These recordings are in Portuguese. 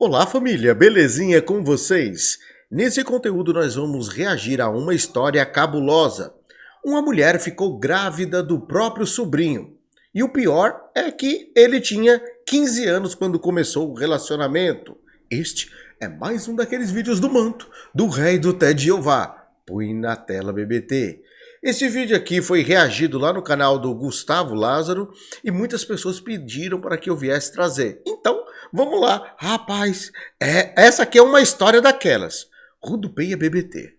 Olá família, belezinha com vocês? Nesse conteúdo nós vamos reagir a uma história cabulosa. Uma mulher ficou grávida do próprio sobrinho. E o pior é que ele tinha 15 anos quando começou o relacionamento. Este é mais um daqueles vídeos do manto, do rei do Ted Jeová. Põe na tela BBT. Esse vídeo aqui foi reagido lá no canal do Gustavo Lázaro e muitas pessoas pediram para que eu viesse trazer. Então, vamos lá. Rapaz, essa aqui é uma história daquelas. Rodopeia BBT.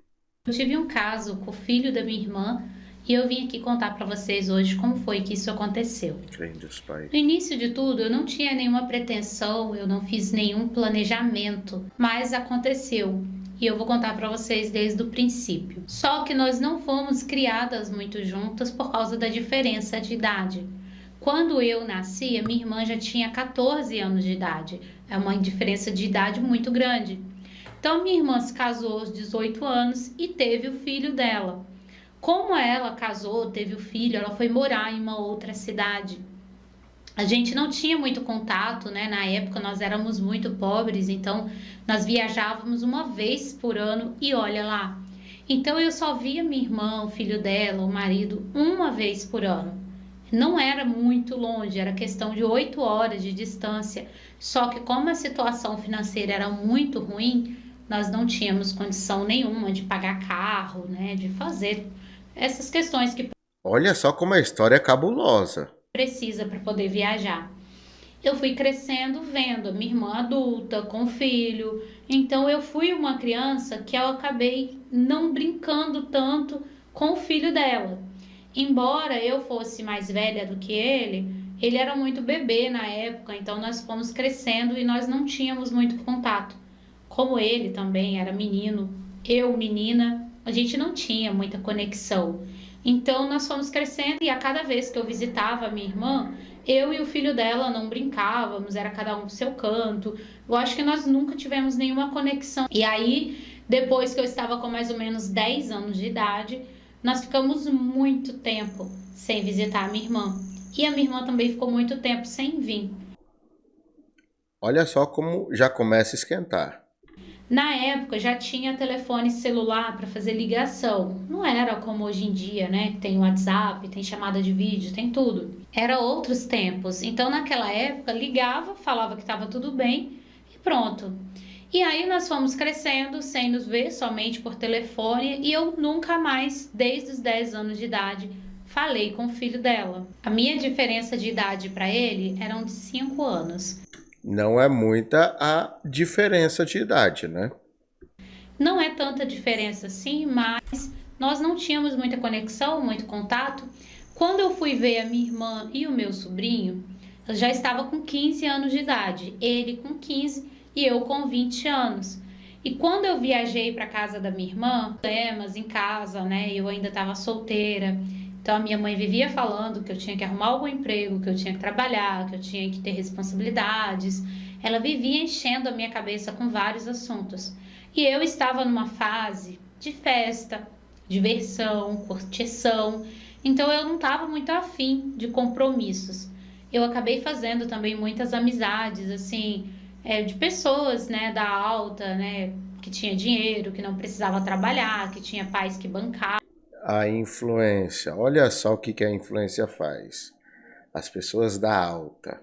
Eu tive um caso com o filho da minha irmã e eu vim aqui contar para vocês hoje como foi que isso aconteceu. Deus, Pai. No início de tudo, eu não tinha nenhuma pretensão, eu não fiz nenhum planejamento, mas aconteceu. E eu vou contar para vocês desde o princípio. Só que nós não fomos criadas muito juntas por causa da diferença de idade. Quando eu nasci, a minha irmã já tinha 14 anos de idade. É uma diferença de idade muito grande. Então, minha irmã se casou aos 18 anos e teve o filho dela. Como ela casou, teve o filho, ela foi morar em uma outra cidade. A gente não tinha muito contato, né? Na época nós éramos muito pobres, então nós viajávamos uma vez por ano e olha lá. Então eu só via minha irmã, o filho dela, o marido, uma vez por ano. Não era muito longe, era questão de 8 horas de distância. Só que como a situação financeira era muito ruim, nós não tínhamos condição nenhuma de pagar carro, né? De fazer essas questões que Olha só como a história é cabulosa. precisa para poder viajar. Eu fui crescendo vendo a minha irmã adulta, com filho. Então eu fui uma criança que eu acabei não brincando tanto com o filho dela. Embora eu fosse mais velha do que ele era muito bebê na época, então nós fomos crescendo e nós não tínhamos muito contato. Como ele também era menino, eu menina, a gente não tinha muita conexão. Então nós fomos crescendo e a cada vez que eu visitava a minha irmã, eu e o filho dela não brincávamos, era cada um pro seu canto. Eu acho que nós nunca tivemos nenhuma conexão. E aí, depois que eu estava com mais ou menos 10 anos de idade, nós ficamos muito tempo sem visitar a minha irmã. E a minha irmã também ficou muito tempo sem vir. Olha só como já começa a esquentar. Na época já tinha telefone celular para fazer ligação. Não era como hoje em dia, né? Tem WhatsApp, tem chamada de vídeo, tem tudo. Era outros tempos. Então naquela época ligava, falava que estava tudo bem e pronto. E aí nós fomos crescendo sem nos ver, somente por telefone, e eu nunca mais, desde os 10 anos de idade, falei com o filho dela. A minha diferença de idade para ele eram de 5 anos. Não é muita a diferença de idade, né? Não é tanta diferença assim, mas nós não tínhamos muita conexão, muito contato. Quando eu fui ver a minha irmã e o meu sobrinho, eu já estava com 15 anos de idade, ele com 15 e eu com 20 anos. E quando eu viajei para casa da minha irmã, problemas em casa, né? Eu ainda estava solteira. Então a minha mãe vivia falando que eu tinha que arrumar algum emprego, que eu tinha que trabalhar, que eu tinha que ter responsabilidades. Ela vivia enchendo a minha cabeça com vários assuntos. E eu estava numa fase de festa, diversão, curtição, então eu não estava muito afim de compromissos. Eu acabei fazendo também muitas amizades, assim, de pessoas, né, da alta, né, que tinha dinheiro, que não precisava trabalhar, que tinha pais que bancavam. A influência. Olha só o que a influência faz. As pessoas da alta.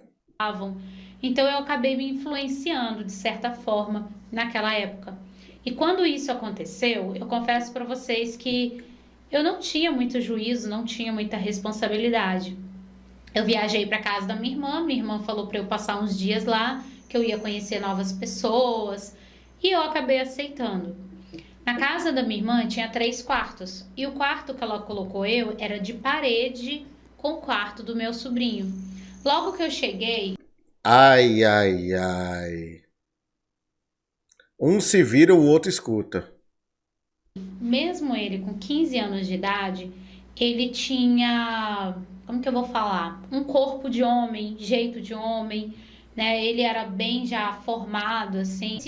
Então eu acabei me influenciando de certa forma naquela época. E quando isso aconteceu, eu confesso para vocês que eu não tinha muito juízo, não tinha muita responsabilidade. Eu viajei para casa da minha irmã falou para eu passar uns dias lá, que eu ia conhecer novas pessoas, e eu acabei aceitando. Na casa da minha irmã tinha 3 quartos, e o quarto que ela colocou eu era de parede com o quarto do meu sobrinho. Logo que eu cheguei, Ai, ai, ai. Um se vira, o outro escuta. mesmo ele com 15 anos de idade, ele tinha, como que eu vou falar? Um corpo de homem, jeito de homem, né? Ele era bem já formado, assim.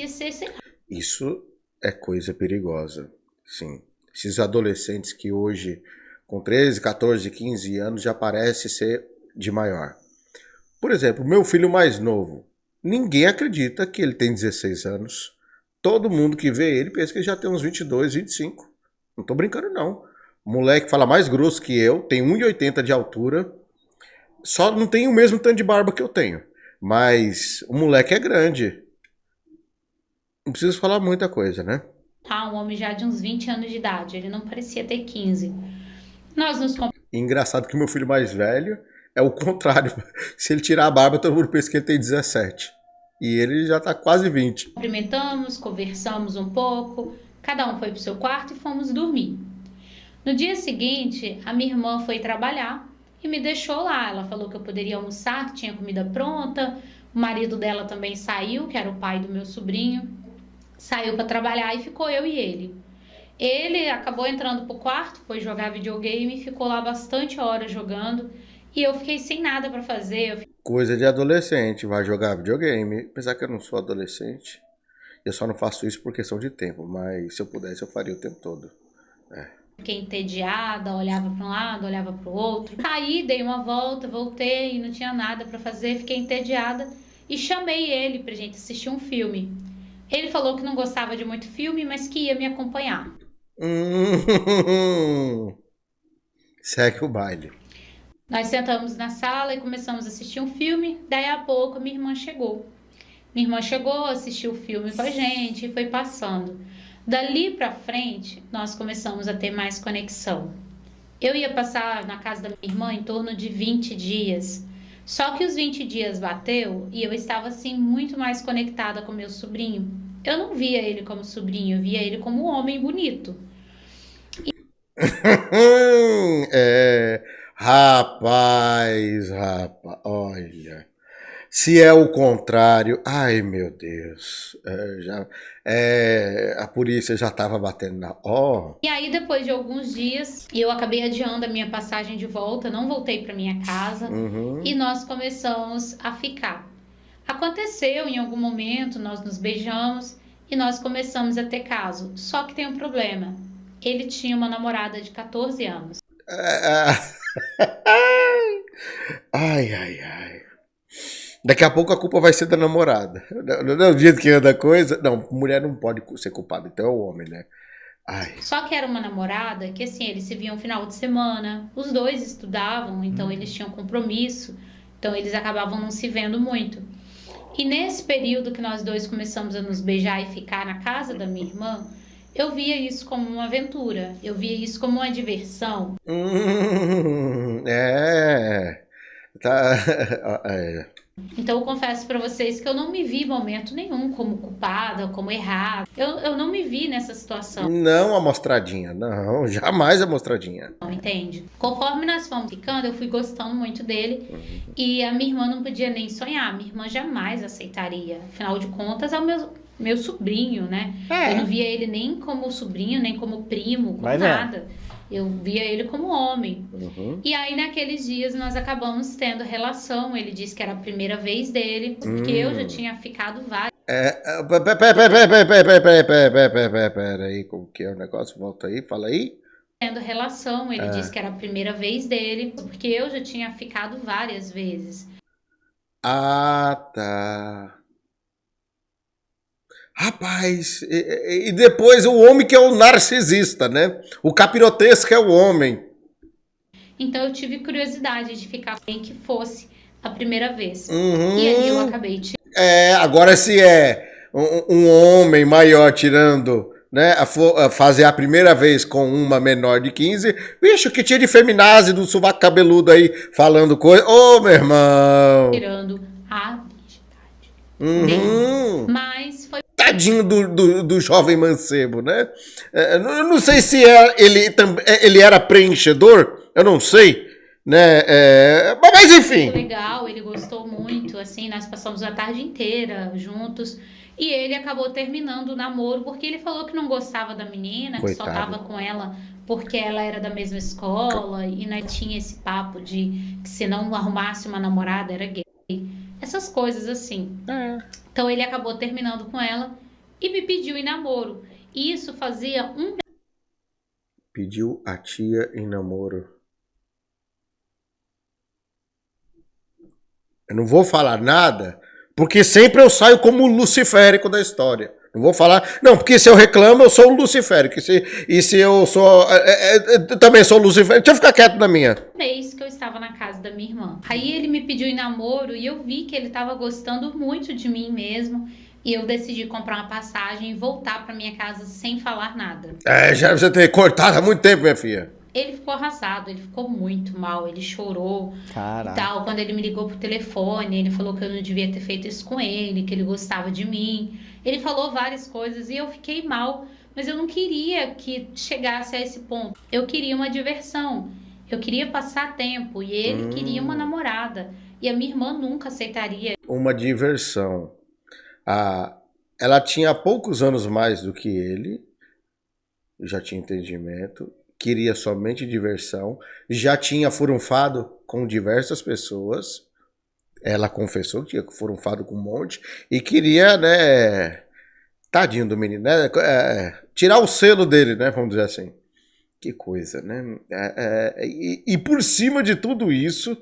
Isso é coisa perigosa, sim. Esses adolescentes que hoje, com 13, 14, 15 anos, já parece ser de maior. Por exemplo, meu filho mais novo, Ninguém acredita que ele tem 16 anos. Todo mundo que vê ele pensa que ele já tem uns 22, 25. Não tô brincando, não. O moleque fala mais grosso que eu, tem 1,80 de altura. Só não tem o mesmo tanto de barba que eu tenho. Mas o moleque é grande. Não preciso falar muita coisa, né? Tá, um homem já de uns 20 anos de idade. Ele não parecia ter 15. Nós nos E engraçado que meu filho mais velho é o contrário. Se ele tirar a barba, todo mundo pensa que ele tem 17. E ele já tá quase 20. cumprimentamos, conversamos um pouco, cada um foi pro seu quarto e fomos dormir. No dia seguinte, a minha irmã foi trabalhar e me deixou lá. Ela falou que eu poderia almoçar, que tinha comida pronta. O marido dela também saiu, que era o pai do meu sobrinho, saiu para trabalhar e ficou eu e ele. Ele acabou entrando pro quarto, foi jogar videogame e ficou lá bastante horas jogando. E eu fiquei sem nada para fazer. Coisa de adolescente, vai jogar videogame. Apesar que eu não sou adolescente, eu só não faço isso por questão de tempo. Mas se eu pudesse, eu faria o tempo todo. Fiquei entediada, olhava para um lado, olhava para o outro. Saí, dei uma volta, voltei, não tinha nada para fazer, fiquei entediada e chamei ele pra gente assistir um filme. Ele falou que não gostava de muito filme, mas que ia me acompanhar. Segue o baile. Nós sentamos na sala e começamos a assistir um filme. Daí a pouco minha irmã chegou. Minha irmã chegou, assistiu o filme com a gente e foi passando. Dali pra frente, nós começamos a ter mais conexão. Eu ia passar na casa da minha irmã em torno de 20 dias. Só que os 20 dias bateu e eu estava assim muito mais conectada com meu sobrinho. Eu não via ele como sobrinho, eu via ele como um homem bonito. Rapaz, olha. Se é o contrário, ai meu Deus, a polícia já estava batendo na. E aí, depois de alguns dias, eu acabei adiando a minha passagem de volta, não voltei para minha casa e nós começamos a ficar. Aconteceu em algum momento, nós nos beijamos e nós começamos a ter caso. Só que tem um problema. Ele tinha uma namorada de 14 anos. Ai. Daqui a pouco a culpa vai ser da namorada. Não é o jeito que anda a coisa. Não, mulher não pode ser culpada, então é o homem, né? Ai. Só que era uma namorada que, assim, eles se viam no final de semana. Os dois estudavam, então eles tinham compromisso. Então eles acabavam não se vendo muito. E nesse período que nós dois começamos a nos beijar e ficar na casa da minha irmã, eu via isso como uma aventura. Eu via isso como uma diversão. Tá. Então eu confesso para vocês que eu não me vi em momento nenhum como culpada, como errada. Eu não me vi nessa situação. Não amostradinha, não, jamais amostradinha. Não entende? Conforme nós fomos ficando, eu fui gostando muito dele e a minha irmã não podia nem sonhar. Minha irmã jamais aceitaria. Afinal de contas, é o meu sobrinho, né? Eu não via ele nem como sobrinho, nem como primo, como nada. Eu via ele como homem. E aí, naqueles dias, nós acabamos tendo relação. Ele disse que era a primeira vez dele, porque eu já tinha ficado várias. Peraí, como que é o negócio? Volta aí, fala aí. Tendo relação, ele disse que era a primeira vez dele, porque eu já tinha ficado várias vezes. Ah, tá. Rapaz, e depois o homem que é o narcisista, né? O capirotesco é o homem. Então eu tive curiosidade de ficar bem que fosse a primeira vez. E aí eu acabei de... Agora se é um homem maior tirando, né, fazer a primeira vez com uma menor de 15, bicho, que tinha de feminazi do sovaco cabeludo aí, falando coisa. Ô, meu irmão! Tirando a virgindade. Mas foi... Tadinho do jovem mancebo, né? Eu não sei se ele era preenchedor, eu não sei, né? Mas enfim. Foi legal, ele gostou muito, assim, nós passamos a tarde inteira juntos. E ele acabou terminando o namoro porque ele falou que não gostava da menina, que só tava com ela porque ela era da mesma escola e não tinha esse papo de que se não arrumasse uma namorada era gay. Essas coisas assim. Então ele acabou terminando com ela e me pediu em namoro. E isso fazia um... Pediu a tia em namoro. Eu não vou falar nada Porque sempre eu saio como o luciférico da história. Não vou falar. Não, porque se eu reclamo, eu sou o luciférico. E se eu sou. Também sou o luciférico. Deixa eu ficar quieto na minha. Mês que eu estava na casa da minha irmã. Aí ele me pediu em namoro e eu vi que ele estava gostando muito de mim mesmo. E eu decidi comprar uma passagem e voltar para minha casa sem falar nada. Já você tem cortado há muito tempo, minha filha. Ele ficou arrasado, ele ficou muito mal, ele chorou. Caraca. E tal. Quando ele me ligou pro telefone, ele falou que eu não devia ter feito isso com ele, que ele gostava de mim. Ele falou várias coisas e eu fiquei mal, mas eu não queria que chegasse a esse ponto. Eu queria uma diversão, eu queria passar tempo e ele queria uma namorada. E a minha irmã nunca aceitaria. Uma diversão. Ela tinha poucos anos mais do que ele, já tinha entendimento, queria somente diversão, já tinha furunfado com diversas pessoas, ela confessou que tinha furunfado com um monte, e queria, né, tadinho do menino, né, tirar o selo dele, né, vamos dizer assim. Que coisa, né? E por cima de tudo isso,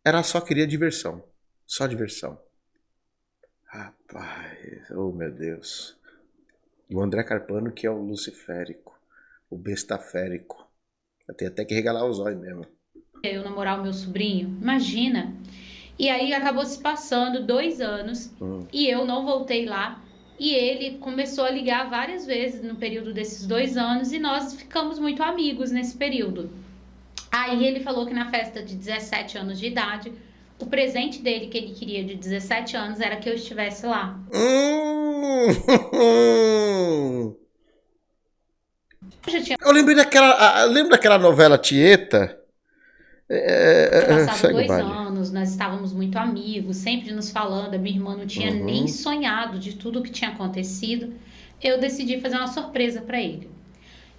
ela só queria diversão, só diversão. Rapaz, oh meu Deus. E o André Carpano, que é o luciférico, o bestaférico. Eu tenho até que regalar os olhos mesmo. Eu namorar o meu sobrinho, imagina. E aí acabou se passando 2 anos e eu não voltei lá. E ele começou a ligar várias vezes no período desses 2 anos e nós ficamos muito amigos nesse período. Aí ele falou que na festa de 17 anos de idade, o presente dele que ele queria de 17 anos era que eu estivesse lá. Eu lembrei lembro daquela novela Tieta? Passado 2 anos, nós estávamos muito amigos, sempre nos falando. A minha irmã não tinha nem sonhado de tudo o que tinha acontecido. Eu decidi fazer uma surpresa para ele.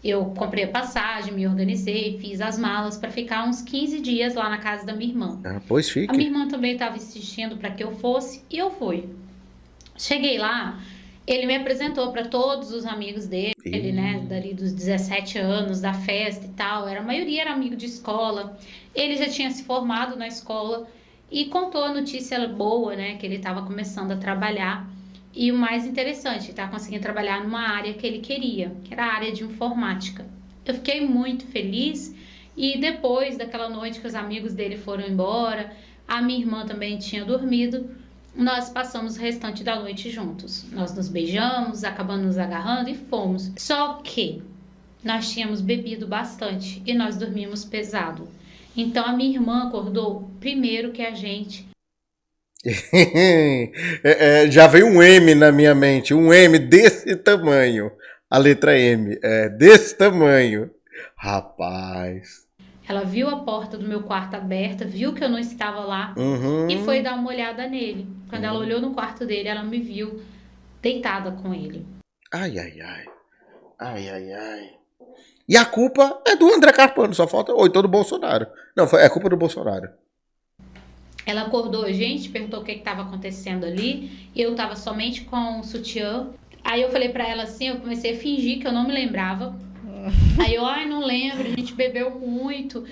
Eu comprei a passagem, me organizei, fiz as malas para ficar uns 15 dias lá na casa da minha irmã. Pois fique. A minha irmã também estava insistindo para que eu fosse e eu fui. Cheguei lá, ele me apresentou para todos os amigos dele, né, dali dos 17 anos, da festa e tal. A maioria era amigo de escola. Ele já tinha se formado na escola e contou a notícia boa, né, que ele estava começando a trabalhar. E o mais interessante, ele estava conseguindo trabalhar numa área que ele queria, que era a área de informática. Eu fiquei muito feliz e depois daquela noite que os amigos dele foram embora, a minha irmã também tinha dormido, nós passamos o restante da noite juntos. Nós nos beijamos, acabamos nos agarrando e fomos. Só que nós tínhamos bebido bastante e nós dormimos pesado. Então a minha irmã acordou primeiro que a gente. Já veio um M na minha mente, um M desse tamanho, a letra M, desse tamanho, rapaz. Ela viu a porta do meu quarto aberta, viu que eu não estava lá e foi dar uma olhada nele. Quando ela olhou no quarto dele, ela me viu deitada com ele. Ai, ai, ai, ai, ai, ai. E a culpa é do André Carpano, só falta, ou então do Bolsonaro. Não, é culpa do Bolsonaro. Ela acordou a gente, perguntou o que estava acontecendo ali. Eu estava somente com o sutiã. Aí eu falei pra ela assim, eu comecei a fingir que eu não me lembrava. Aí eu, não lembro, a gente bebeu muito.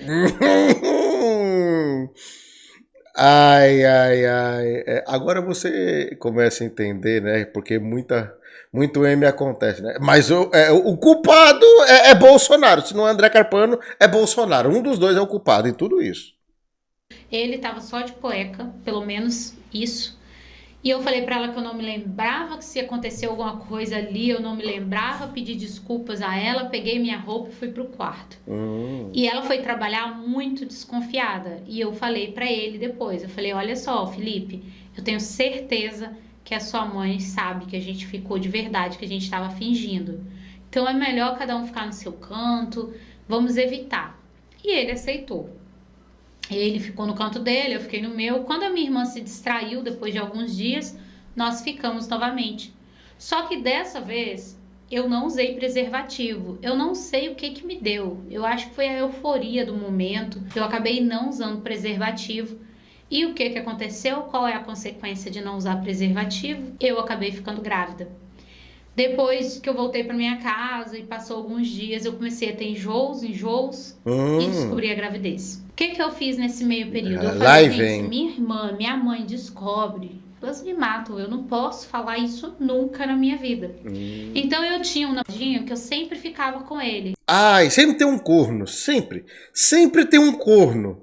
Ai, ai, ai. Agora você começa a entender, né? Porque muito M acontece, né? Mas o culpado é Bolsonaro. Se não é André Carpano, é Bolsonaro. Um dos dois é o culpado em tudo isso. Ele tava só de cueca, pelo menos isso. E eu falei pra ela que eu não me lembrava, que se aconteceu alguma coisa ali, eu não me lembrava, pedi desculpas a ela, peguei minha roupa e fui pro quarto. E ela foi trabalhar muito desconfiada. E eu falei pra ele depois, eu falei, olha só, Felipe, eu tenho certeza que a sua mãe sabe que a gente ficou de verdade, que a gente tava fingindo. Então é melhor cada um ficar no seu canto, vamos evitar. E ele aceitou. Ele ficou no canto dele, eu fiquei no meu. Quando a minha irmã se distraiu, depois de alguns dias, nós ficamos novamente. Só que dessa vez, eu não usei preservativo. Eu não sei o que me deu. Eu acho que foi a euforia do momento. Eu acabei não usando preservativo. E o que aconteceu? Qual é a consequência de não usar preservativo? Eu acabei ficando grávida. Depois que eu voltei para minha casa e passou alguns dias, eu comecei a ter enjoos e descobri a gravidez. O que eu fiz nesse meio período? Eu falei, gente, minha irmã, minha mãe descobre elas me matam, eu não posso falar isso nunca na minha vida. Então eu tinha um namoradinho que eu sempre ficava com ele. Ai, sempre tem um corno, sempre. Sempre tem um corno.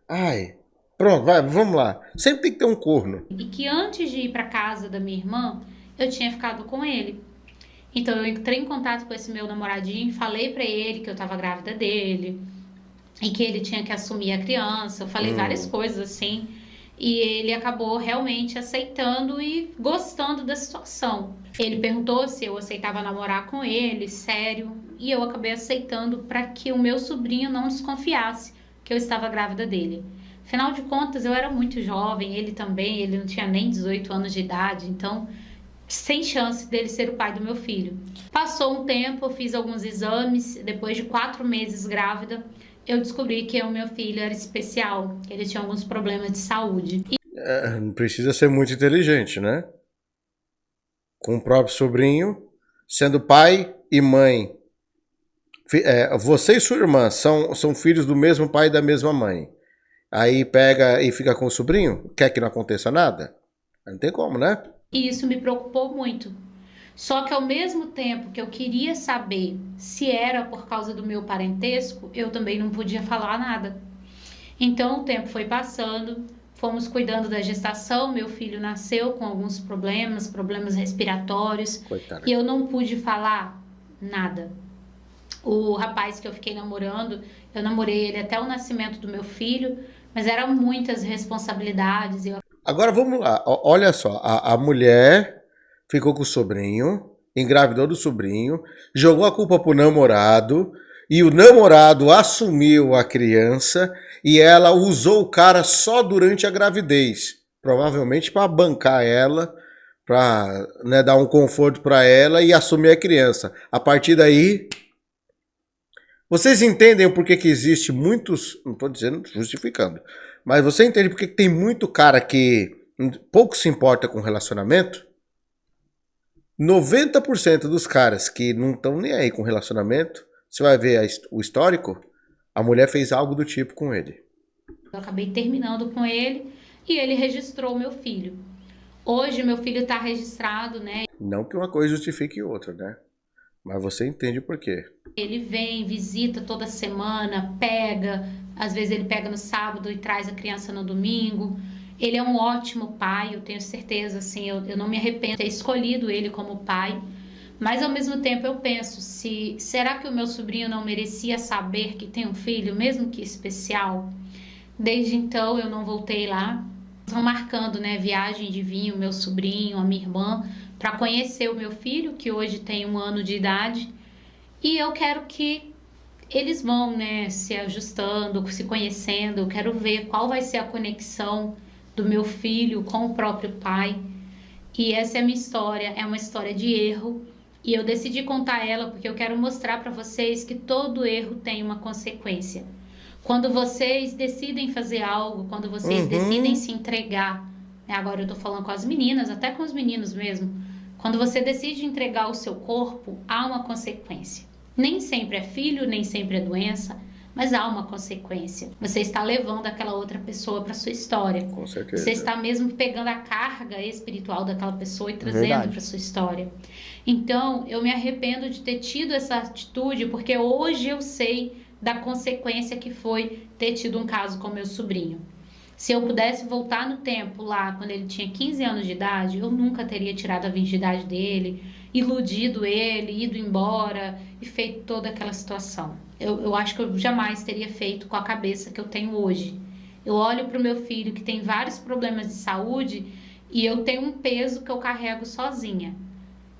Ai, pronto, vai, vamos lá. Sempre tem que ter um corno. E que antes de ir para casa da minha irmã, eu tinha ficado com ele. Então eu entrei em contato com esse meu namoradinho, falei para ele que eu tava grávida dele e que ele tinha que assumir a criança. Eu falei várias coisas assim. E ele acabou realmente aceitando e gostando da situação. Ele perguntou se eu aceitava namorar com ele, sério, e eu acabei aceitando para que o meu sobrinho não desconfiasse que eu estava grávida dele. Afinal de contas, eu era muito jovem, ele também, ele não tinha nem 18 anos de idade, então sem chance dele ser o pai do meu filho. Passou um tempo, eu fiz alguns exames, depois de 4 meses grávida, eu descobri que o meu filho era especial, ele tinha alguns problemas de saúde. Não precisa ser muito inteligente, né? Com o próprio sobrinho, sendo pai e mãe. Você e sua irmã são filhos do mesmo pai e da mesma mãe. Aí pega e fica com o sobrinho? Quer que não aconteça nada? Não tem como, né? E isso me preocupou muito. Só que ao mesmo tempo que eu queria saber se era por causa do meu parentesco, eu também não podia falar nada. Então o tempo foi passando, fomos cuidando da gestação, meu filho nasceu com alguns problemas respiratórios, Coitada. e eu não pude falar nada. O rapaz que eu fiquei namorando, eu namorei ele até o nascimento do meu filho, mas eram muitas responsabilidades. Agora vamos lá, olha só, a mulher ficou com o sobrinho, engravidou do sobrinho, jogou a culpa pro namorado, e o namorado assumiu a criança e ela usou o cara só durante a gravidez, provavelmente para bancar ela, para, né, dar um conforto para ela e assumir a criança. A partir daí, vocês entendem o porquê que existe muitos, não estou dizendo justificando, mas você entende porque que tem muito cara que pouco se importa com relacionamento? 90% dos caras que não estão nem aí com relacionamento, você vai ver o histórico, a mulher fez algo do tipo com ele. Eu acabei terminando com ele e ele registrou meu filho. Hoje meu filho está registrado, né? Não que uma coisa justifique outra, né? Mas você entende o porquê. Ele vem, visita toda semana, pega, às vezes ele pega no sábado e traz a criança no domingo. Ele é um ótimo pai, eu tenho certeza, assim, eu não me arrependo de ter escolhido ele como pai. Mas ao mesmo tempo eu penso, será que o meu sobrinho não merecia saber que tem um filho, mesmo que especial? Desde então eu não voltei lá. Estão marcando, né, viagem de vir o meu sobrinho, a minha irmã, para conhecer o meu filho, que hoje tem 1 ano de idade. E eu quero que eles vão, né, se ajustando, se conhecendo. Eu quero ver qual vai ser a conexão do meu filho com o próprio pai. E essa é a minha história, é uma história de erro. E eu decidi contar ela porque eu quero mostrar para vocês que todo erro tem uma consequência. Quando vocês decidem fazer algo, quando vocês decidem se entregar, né, agora eu tô falando com as meninas, até com os meninos mesmo. Quando você decide entregar o seu corpo, há uma consequência. Nem sempre é filho, nem sempre é doença, mas há uma consequência. Você está levando aquela outra pessoa para sua história. Com certeza. Você está mesmo pegando a carga espiritual daquela pessoa e trazendo para sua história. Então, eu me arrependo de ter tido essa atitude, porque hoje eu sei da consequência que foi ter tido um caso com meu sobrinho. Se eu pudesse voltar no tempo lá, quando ele tinha 15 anos de idade, eu nunca teria tirado a virgindade dele, iludido ele, ido embora e feito toda aquela situação. Eu acho que eu jamais teria feito com a cabeça que eu tenho hoje. Eu olho para o meu filho que tem vários problemas de saúde e eu tenho um peso que eu carrego sozinha.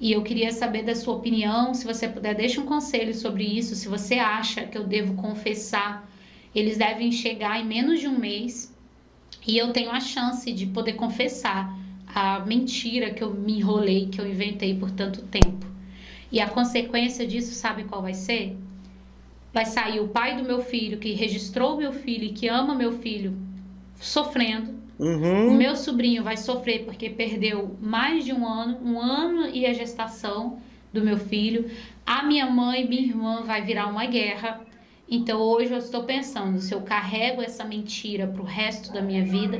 E eu queria saber da sua opinião, se você puder, deixa um conselho sobre isso, se você acha que eu devo confessar. Eles devem chegar em menos de 1 mês e eu tenho a chance de poder confessar a mentira que eu me enrolei, que eu inventei por tanto tempo. E a consequência disso, sabe qual vai ser? Vai sair o pai do meu filho, que registrou meu filho e que ama meu filho, sofrendo. O meu sobrinho vai sofrer porque perdeu mais de 1 ano e a gestação do meu filho. A minha mãe e minha irmã vai virar uma guerra. Então hoje eu estou pensando se eu carrego essa mentira para o resto da minha vida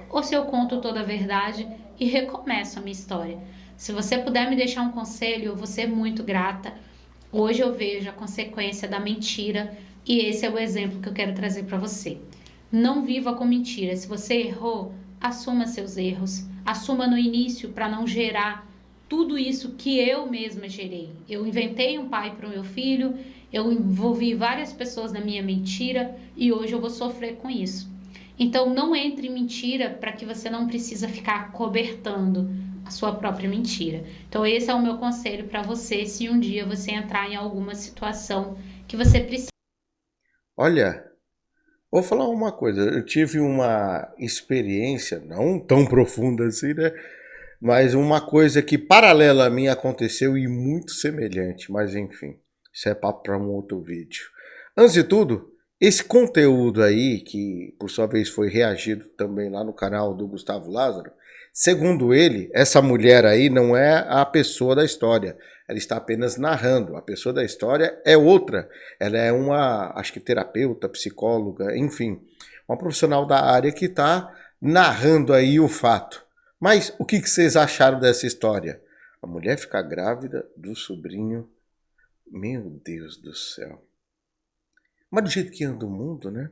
ou se eu conto toda a verdade e recomeço a minha história. Se você puder me deixar um conselho, eu vou ser muito grata. Hoje eu vejo a consequência da mentira e esse é o exemplo que eu quero trazer para você. Não viva com mentira. Se você errou, assuma seus erros. Assuma no início para não gerar tudo isso que eu mesma gerei. Eu inventei um pai para o meu filho, eu envolvi várias pessoas na minha mentira e hoje eu vou sofrer com isso. Então não entre em mentira para que você não precisa ficar cobertando a sua própria mentira. Então esse é o meu conselho para você se um dia você entrar em alguma situação que você precisa. Olha, vou falar uma coisa. Eu tive uma experiência, não tão profunda assim, né? Mas uma coisa que paralela a mim aconteceu e muito semelhante. Mas enfim, isso é papo para um outro vídeo. Antes de tudo, esse conteúdo aí, que por sua vez foi reagido também lá no canal do Gustavo Lázaro, segundo ele, essa mulher aí não é a pessoa da história. Ela está apenas narrando. A pessoa da história é outra. Ela é uma, acho que terapeuta, psicóloga, enfim, uma profissional da área que está narrando aí o fato. Mas o que vocês acharam dessa história? A mulher fica grávida do sobrinho. Meu Deus do céu. Mas do jeito que anda o mundo, né?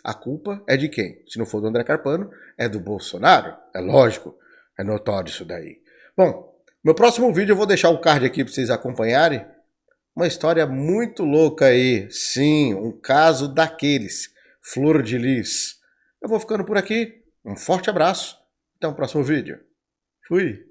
A culpa é de quem? Se não for do André Carpano, é do Bolsonaro. É lógico, é notório isso daí. Bom, meu próximo vídeo eu vou deixar o card aqui para vocês acompanharem. Uma história muito louca aí. Sim, um caso daqueles. Flor de lis. Eu vou ficando por aqui. Um forte abraço. Até o próximo vídeo. Fui.